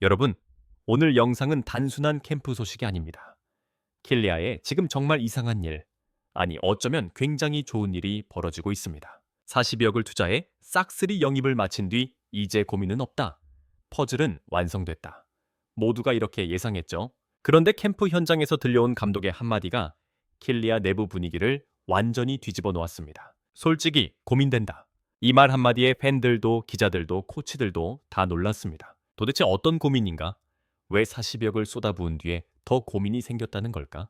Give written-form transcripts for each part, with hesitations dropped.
여러분, 오늘 영상은 단순한 캠프 소식이 아닙니다. 킬리아에 지금 정말 이상한 일, 아니 어쩌면 굉장히 좋은 일이 벌어지고 있습니다. 40억을 투자해 싹쓸이 영입을 마친 뒤 이제 고민은 없다. 퍼즐은 완성됐다. 모두가 이렇게 예상했죠. 그런데 캠프 현장에서 들려온 감독의 한마디가 킬리아 내부 분위기를 완전히 뒤집어 놓았습니다. 솔직히 고민된다. 이 말 한마디에 팬들도 기자들도 코치들도 다 놀랐습니다. 도대체 어떤 고민인가? 왜 40억을 쏟아부은 뒤에 더 고민이 생겼다는 걸까?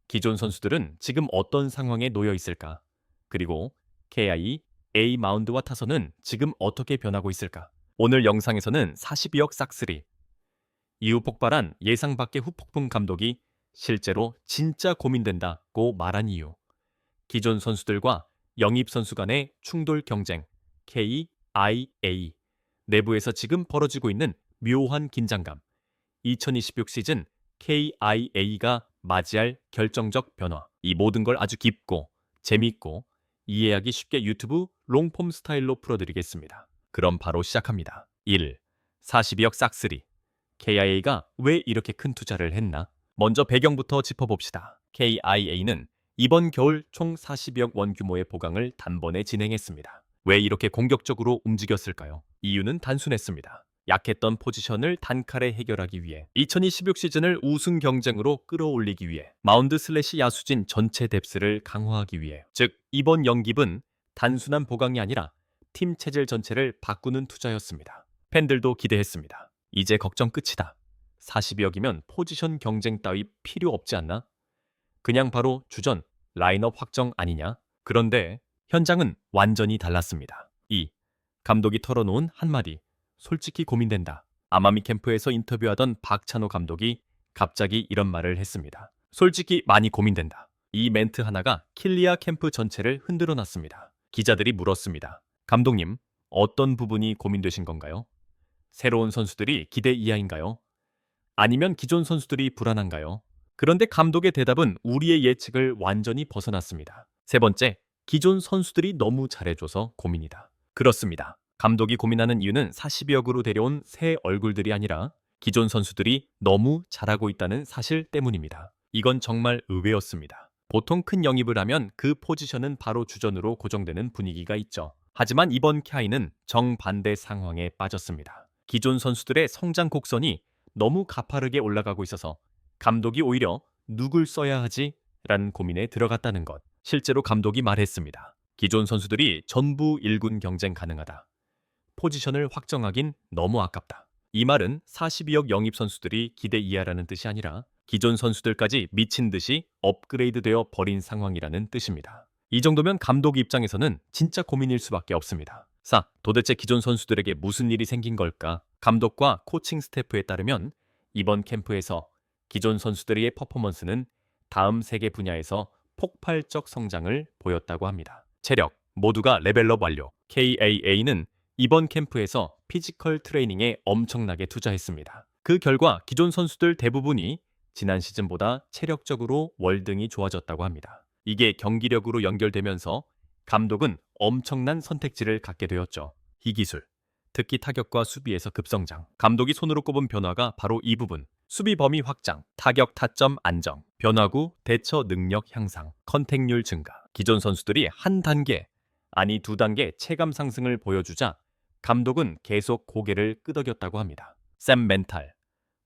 기존 선수들은 지금 어떤 상황에 놓여 있을까? 그리고 KI, A 마운드와 타선은 지금 어떻게 변하고 있을까? 오늘 영상에서는 42억 싹쓸이, 이후 폭발한 예상 밖의 후폭풍 감독이 실제로 진짜 고민된다고 말한 이유, 기존 선수들과 영입 선수 간의 충돌 경쟁, KIA, 내부에서 지금 벌어지고 있는 묘한 긴장감, 2026 시즌 KIA가 맞이할 결정적 변화, 이 모든 걸 아주 깊고 재미있고 이해하기 쉽게 유튜브 롱폼 스타일로 풀어드리겠습니다. 그럼 바로 시작합니다. 1. 42억 싹쓸이. KIA가 왜 이렇게 큰 투자를 했나? 먼저 배경부터 짚어봅시다. KIA는 이번 겨울 총 42억 원 규모의 보강을 단번에 진행했습니다. 왜 이렇게 공격적으로 움직였을까요? 이유는 단순했습니다. 약했던 포지션을 단칼에 해결하기 위해, 2026 시즌을 우승 경쟁으로 끌어올리기 위해, 마운드 슬래시 야수진 전체 뎁스를 강화하기 위해. 즉, 이번 영입은 단순한 보강이 아니라 팀 체질 전체를 바꾸는 투자였습니다. 팬들도 기대했습니다. 이제 걱정 끝이다. 42억이면 포지션 경쟁 따위 필요 없지 않나? 그냥 바로 주전, 라인업 확정 아니냐? 그런데 현장은 완전히 달랐습니다. 2. 감독이 털어놓은 한마디. 솔직히 고민된다. 아마미 캠프에서 인터뷰하던 박찬호 감독이 갑자기 이런 말을 했습니다. 솔직히 많이 고민된다. 이 멘트 하나가 킬리아 캠프 전체를 흔들어 놨습니다. 기자들이 물었습니다. 감독님, 어떤 부분이 고민되신 건가요? 새로운 선수들이 기대 이하인가요? 아니면 기존 선수들이 불안한가요? 그런데 감독의 대답은 우리의 예측을 완전히 벗어났습니다. 세 번째, 기존 선수들이 너무 잘해줘서 고민이다. 그렇습니다. 감독이 고민하는 이유는 42억으로 데려온 새 얼굴들이 아니라 기존 선수들이 너무 잘하고 있다는 사실 때문입니다. 이건 정말 의외였습니다. 보통 큰 영입을 하면 그 포지션은 바로 주전으로 고정되는 분위기가 있죠. 하지만 이번 KI는 정반대 상황에 빠졌습니다. 기존 선수들의 성장 곡선이 너무 가파르게 올라가고 있어서 감독이 오히려 누굴 써야 하지? 라는 고민에 들어갔다는 것. 실제로 감독이 말했습니다. 기존 선수들이 전부 1군 경쟁 가능하다. 포지션을 확정하긴 너무 아깝다. 이 말은 42억 영입 선수들이 기대 이하라는 뜻이 아니라 기존 선수들까지 미친 듯이 업그레이드되어 버린 상황이라는 뜻입니다. 이 정도면 감독 입장에서는 진짜 고민일 수밖에 없습니다. 4. 도대체 기존 선수들에게 무슨 일이 생긴 걸까? 감독과 코칭 스태프에 따르면 이번 캠프에서 기존 선수들의 퍼포먼스는 다음 세계 분야에서 폭발적 성장을 보였다고 합니다. 체력, 모두가 레벨업 완료. KAA는 이번 캠프에서 피지컬 트레이닝에 엄청나게 투자했습니다. 그 결과 기존 선수들 대부분이 지난 시즌보다 체력적으로 월등히 좋아졌다고 합니다. 이게 경기력으로 연결되면서 감독은 엄청난 선택지를 갖게 되었죠. 희기술, 특히 타격과 수비에서 급성장. 감독이 손으로 꼽은 변화가 바로 이 부분. 수비 범위 확장, 타격 타점 안정, 변화구 대처 능력 향상, 컨택률 증가. 기존 선수들이 한 단계, 아니 두 단계 체감 상승을 보여주자 감독은 계속 고개를 끄덕였다고 합니다. 샘 멘탈,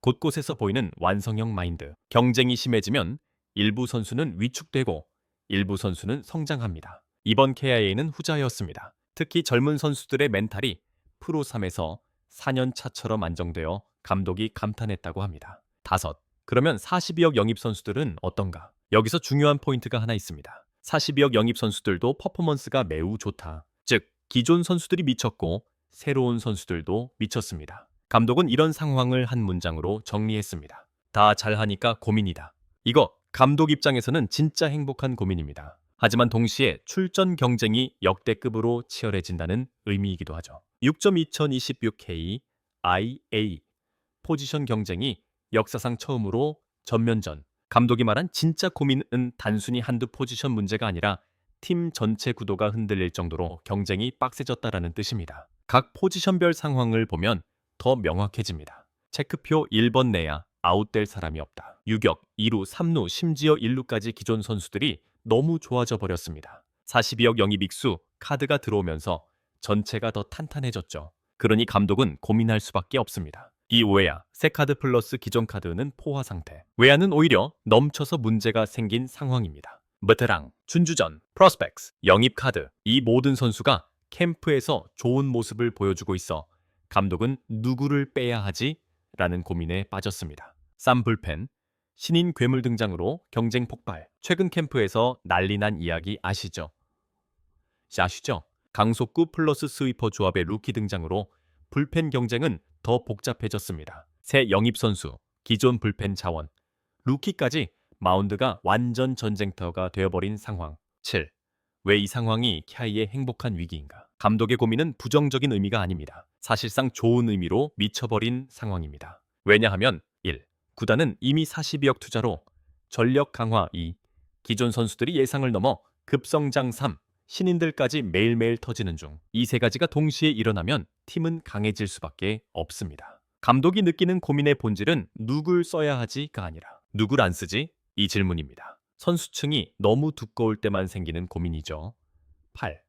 곳곳에서 보이는 완성형 마인드. 경쟁이 심해지면 일부 선수는 위축되고 일부 선수는 성장합니다. 이번 KIA는 후자였습니다. 특히 젊은 선수들의 멘탈이 프로3에서 4년 차처럼 안정되어 감독이 감탄했다고 합니다. 5. 그러면 42억 영입 선수들은 어떤가? 여기서 중요한 포인트가 하나 있습니다. 42억 영입 선수들도 퍼포먼스가 매우 좋다. 즉, 기존 선수들이 미쳤고 새로운 선수들도 미쳤습니다. 감독은 이런 상황을 한 문장으로 정리했습니다. 다 잘하니까 고민이다. 이거 감독 입장에서는 진짜 행복한 고민입니다. 하지만 동시에 출전 경쟁이 역대급으로 치열해진다는 의미이기도 하죠. 6.2026K IA 포지션 경쟁이 역사상 처음으로 전면전. 감독이 말한 진짜 고민은 단순히 한두 포지션 문제가 아니라 팀 전체 구도가 흔들릴 정도로 경쟁이 빡세졌다라는 뜻입니다. 각 포지션별 상황을 보면 더 명확해집니다. 체크표 1번 내야 아웃될 사람이 없다. 유격, 2루, 3루, 심지어 1루까지 기존 선수들이 너무 좋아져 버렸습니다. 42억 영입 익수, 카드가 들어오면서 전체가 더 탄탄해졌죠. 그러니 감독은 고민할 수밖에 없습니다. 이 외야, 새 카드 플러스 기존 카드는 포화 상태. 외야는 오히려 넘쳐서 문제가 생긴 상황입니다. 베테랑, 준주전, 프로스펙스, 영입 카드, 이 모든 선수가 캠프에서 좋은 모습을 보여주고 있어 감독은 누구를 빼야 하지? 라는 고민에 빠졌습니다. 쌈 불펜, 신인 괴물 등장으로 경쟁 폭발. 최근 캠프에서 난리 난 이야기 아시죠? 강속구 플러스 스위퍼 조합의 루키 등장으로 불펜 경쟁은 더 복잡해졌습니다. 새 영입 선수, 기존 불펜 자원, 루키까지 마운드가 완전 전쟁터가 되어버린 상황. 7. 왜 이 상황이 캬이의 행복한 위기인가? 감독의 고민은 부정적인 의미가 아닙니다. 사실상 좋은 의미로 미쳐버린 상황입니다. 왜냐하면 1. 구단은 이미 42억 투자로 전력 강화 2. 기존 선수들이 예상을 넘어 급성장 3. 신인들까지 매일매일 터지는 중. 이 세 가지가 동시에 일어나면 팀은 강해질 수밖에 없습니다. 감독이 느끼는 고민의 본질은 누굴 써야 하지가 아니라 누굴 안 쓰지? 이 질문입니다. 선수층이 너무 두꺼울 때만 생기는 고민이죠. 8.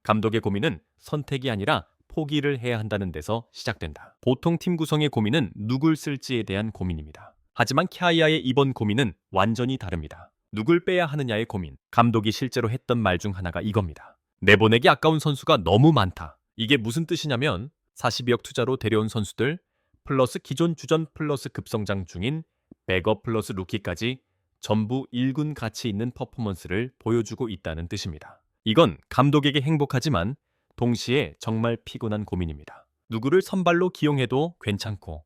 감독의 고민은 선택이 아니라 포기를 해야 한다는 데서 시작된다. 보통 팀 구성의 고민은 누굴 쓸지에 대한 고민입니다. 하지만 캬이아의 이번 고민은 완전히 다릅니다. 누굴 빼야 하느냐의 고민. 감독이 실제로 했던 말 중 하나가 이겁니다. 내보내기 아까운 선수가 너무 많다. 이게 무슨 뜻이냐면 42억 투자로 데려온 선수들 플러스 기존 주전 플러스 급성장 중인 백업 플러스 루키까지 전부 1군 가치 있는 퍼포먼스를 보여주고 있다는 뜻입니다. 이건 감독에게 행복하지만 동시에 정말 피곤한 고민입니다. 누구를 선발로 기용해도 괜찮고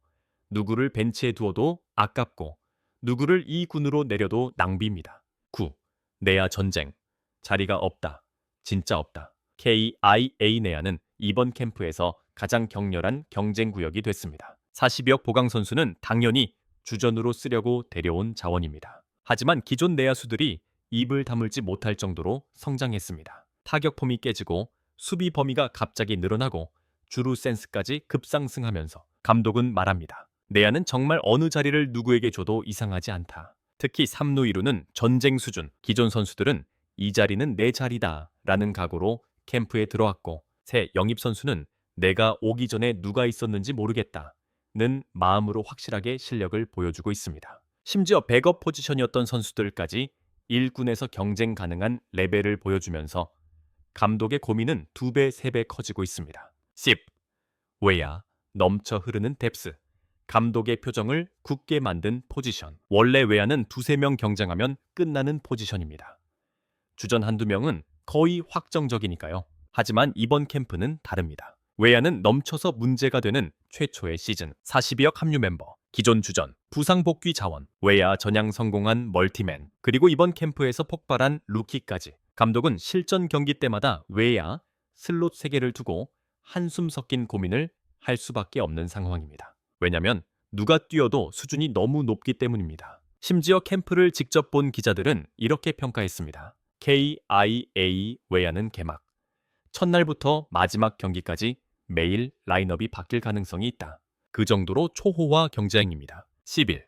누구를 벤치에 두어도 아깝고 누구를 2군으로 내려도 낭비입니다. 9. 내야 전쟁. 자리가 없다. 진짜 없다. KIA 내야는 이번 캠프에서 가장 격렬한 경쟁 구역이 됐습니다. 40억 보강 선수는 당연히 주전으로 쓰려고 데려온 자원입니다. 하지만 기존 내야수들이 입을 다물지 못할 정도로 성장했습니다. 타격 폼이 깨지고 수비 범위가 갑자기 늘어나고 주루 센스까지 급상승하면서 감독은 말합니다. 내야는 정말 어느 자리를 누구에게 줘도 이상하지 않다. 특히 3루 2루는 전쟁 수준. 기존 선수들은 이 자리는 내 자리다 라는 각오로 캠프에 들어왔고 새 영입 선수는 내가 오기 전에 누가 있었는지 모르겠다는 마음으로 확실하게 실력을 보여주고 있습니다. 심지어 백업 포지션이었던 선수들까지 1군에서 경쟁 가능한 레벨을 보여주면서 감독의 고민은 2배, 3배 커지고 있습니다. 10. 외야, 넘쳐 흐르는 뎁스. 감독의 표정을 굳게 만든 포지션. 원래 외야는 2~3명 경쟁하면 끝나는 포지션입니다. 주전 한두 명은 거의 확정적이니까요. 하지만 이번 캠프는 다릅니다. 외야는 넘쳐서 문제가 되는 최초의 시즌. 42억 합류 멤버, 기존 주전, 부상 복귀 자원, 외야 전향 성공한 멀티맨, 그리고 이번 캠프에서 폭발한 루키까지. 감독은 실전 경기 때마다 외야, 슬롯 3개를 두고 한숨 섞인 고민을 할 수밖에 없는 상황입니다. 왜냐면 누가 뛰어도 수준이 너무 높기 때문입니다. 심지어 캠프를 직접 본 기자들은 이렇게 평가했습니다. KIA 외야는 개막. 첫날부터 마지막 경기까지 매일 라인업이 바뀔 가능성이 있다. 그 정도로 초호화 경쟁입니다. 11.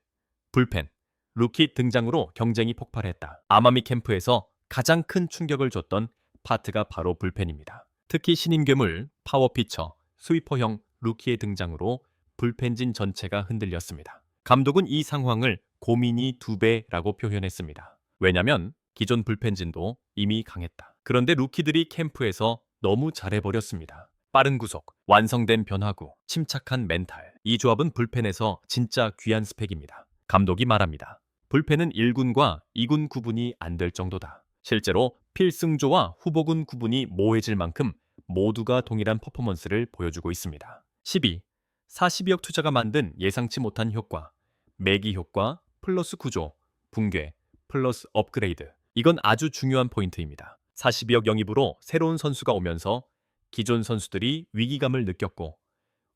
불펜. 루키 등장으로 경쟁이 폭발했다. 아마미 캠프에서 가장 큰 충격을 줬던 파트가 바로 불펜입니다. 특히 신인 괴물, 파워피처, 스위퍼형 루키의 등장으로 불펜진 전체가 흔들렸습니다. 감독은 이 상황을 고민이 2배라고 표현했습니다. 왜냐면 기존 불펜진도 이미 강했다. 그런데 루키들이 캠프에서 너무 잘해버렸습니다. 빠른 구속, 완성된 변화구, 침착한 멘탈. 이 조합은 불펜에서 진짜 귀한 스펙입니다. 감독이 말합니다. 불펜은 1군과 2군 구분이 안 될 정도다. 실제로 필승조와 후보군 구분이 모호해질 만큼 모두가 동일한 퍼포먼스를 보여주고 있습니다. 12. 42억 투자가 만든 예상치 못한 효과. 매기 효과 플러스 구조, 붕괴 플러스 업그레이드. 이건 아주 중요한 포인트입니다. 42억 영입으로 새로운 선수가 오면서 기존 선수들이 위기감을 느꼈고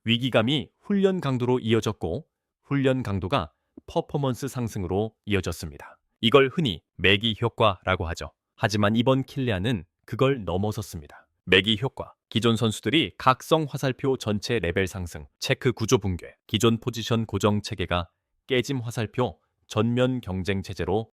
위기감이 훈련 강도로 이어졌고 훈련 강도가 퍼포먼스 상승으로 이어졌습니다. 이걸 흔히 매기 효과라고 하죠. 하지만 이번 킬리안은 그걸 넘어섰습니다. 매기 효과. 기존 선수들이 각성 화살표 전체 레벨 상승, 체크 구조 붕괴, 기존 포지션 고정 체계가 깨짐 화살표 전면 경쟁 체제로